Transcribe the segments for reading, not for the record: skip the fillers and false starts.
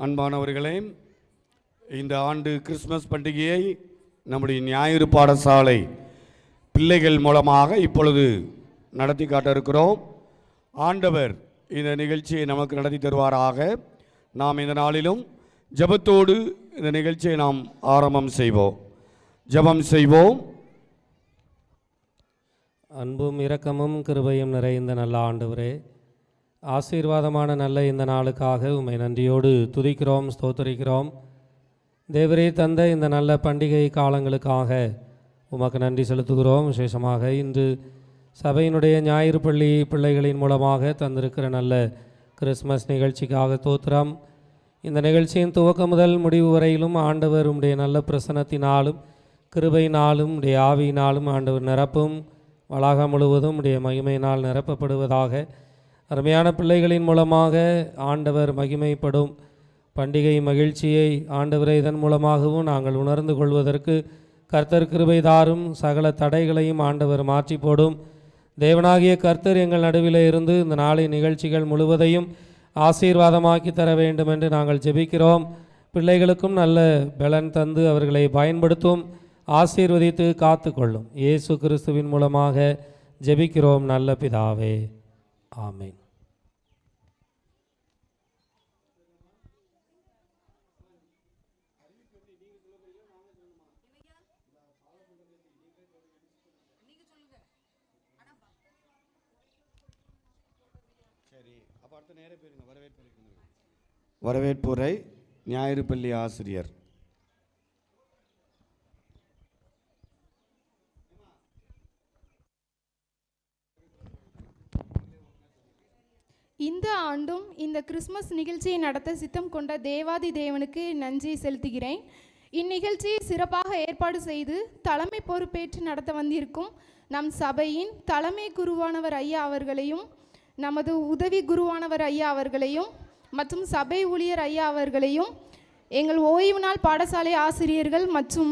அன்பானவர்களே, இந்த ஆண்டு கிறிஸ்மஸ் பண்டிகையை நம்முடைய ஞாயிறு பாடசாலை பிள்ளைகள் மூலமாக இப்பொழுது நடத்தி காட்ட இருக்கிறோம். ஆண்டவர் இந்த நிகழ்ச்சியை நமக்கு நடத்தி தருவாராக. நாம் இந்த நாளிலும் ஜெபத்தோடு இந்த நிகழ்ச்சியை நாம் ஆரம்பம் செய்வோம். ஜெபம் செய்வோம். அன்பும் இரக்கமும் கிருபையும் நிறைந்த நல்ல ஆண்டவரே, ஆசீர்வாதமான நல்ல இந்த நாளுக்காக உம்மை நன்றியோடு துதிக்கிறோம், ஸ்தோத்தரிக்கிறோம். தேவரே தந்த இந்த நல்ல பண்டிகை காலங்களுக்காக உமக்கு நன்றி செலுத்துகிறோம். விசேஷமாக இன்று சபையினுடைய ஞாயிறு பள்ளி பிள்ளைகளின் மூலமாக தந்திருக்கிற நல்ல கிறிஸ்மஸ் நிகழ்ச்சிக்காக தோத்திரம். இந்த நிகழ்ச்சியின் துவக்கம் முதல் முடிவு வரையிலும் ஆண்டவர் உம்முடைய நல்ல பிரசன்னத்தினாலும் கிருபையினாலும் உடைய ஆவியினாலும் ஆண்டவர் நிரப்பும் வளாகம் முழுவதும் உடைய மகிமையினால் நிரப்பப்படுவதாக. அருமையான பிள்ளைகளின் மூலமாக ஆண்டவர் மகிமைப்படும் பண்டிகை மகிழ்ச்சியை ஆண்டவரை இதன் மூலமாகவும் நாங்கள் உணர்ந்து கொள்வதற்கு கர்த்தர் கிருபை தாரும். சகல தடைகளையும் ஆண்டவர் மாற்றி போடும். தேவனாகிய கர்த்தர் எங்கள் நடுவில் இருந்து இந்த நாளின் நிகழ்ச்சிகள் முழுவதையும் ஆசீர்வாதமாக்கி தர வேண்டும் என்று நாங்கள் ஜெபிக்கிறோம். பிள்ளைகளுக்கும் நல்ல பலன் தந்து அவர்களை பயன்படுத்தும், ஆசீர்வதித்து காத்து கொள்ளும். இயேசு கிறிஸ்துவின் மூலமாக ஜெபிக்கிறோம் நல்ல பிதாவே, ஆமென். வரவேற்புரை ஞாயிறு பள்ளி ஆசிரியர். இந்த ஆண்டும் இந்த கிறிஸ்மஸ் நிகழ்ச்சியை நடத்த சித்தம் கொண்ட தேவாதி தேவனுக்கு நன்றி செலுத்துகிறேன். இந்நிகழ்ச்சியை சிறப்பாக ஏற்பாடு செய்து தலைமை பொறுப்பேற்று நடத்த வந்திருக்கும் நம் சபையின் தலைமை குருவானவர் ஐயா அவர்களையும், நமது உதவி குருவானவர் ஐயா அவர்களையும் மற்றும் சபை ஊழியர் ஐயா அவர்களையும் எங்கள் ஓய்வு நாள் பாடசாலை ஆசிரியர்கள் மற்றும்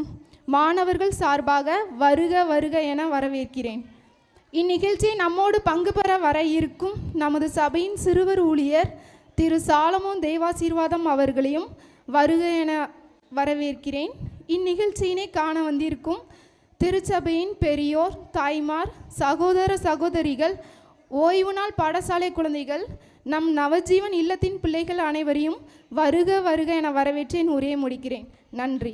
மாணவர்கள் சார்பாக வருக வருக என வரவேற்கிறேன். இந்நிகழ்ச்சியை நம்மோடு பங்கு பெற வர இருக்கும் நமது சபையின் சிறுவர் ஊழியர் திரு சாலமோன் தேவாசீர்வாதம் அவர்களையும் வருக என வரவேற்கிறேன். இந்நிகழ்ச்சியினை காண வந்திருக்கும் திருச்சபையின் பெரியோர், தாய்மார், சகோதர சகோதரிகள், ஓய்வு நாள் பாடசாலை குழந்தைகள், நம் நவஜீவன் இல்லத்தின் பிள்ளைகள் அனைவரையும் வருக வருக என வரவேற்றேன் உரையை முடிக்கிறேன். நன்றி.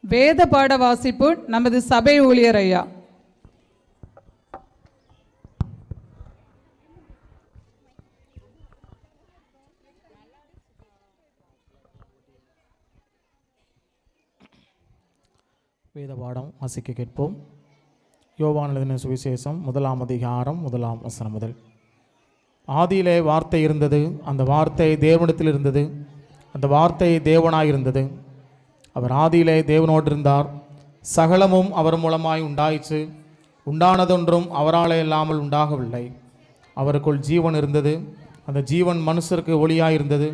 வேத பாட வாசிப்பு நமது சபை ஊழியர் ஐயா. வேத பாடம் வாசிக்க கேட்போம். யோவான் எழுதின சுவிசேஷம் 1ஆம் அதிகாரம் 1ஆம் வசனம் முதல். ஆதியிலே வார்த்தை இருந்தது, அந்த வார்த்தை தேவனிடத்தில் இருந்தது, அந்த வார்த்தை தேவனாயிருந்தது. அவர் ஆதியிலே தேவனோடு இருந்தார். சகலமும் அவர் மூலமாய் உண்டாயிற்று. உண்டானதொன்றும் அவராலே இல்லாமல் உண்டாகவில்லை. அவருக்குள் ஜீவன் இருந்தது, அந்த ஜீவன் மனுஷருக்கு ஒளியாயிருந்தது.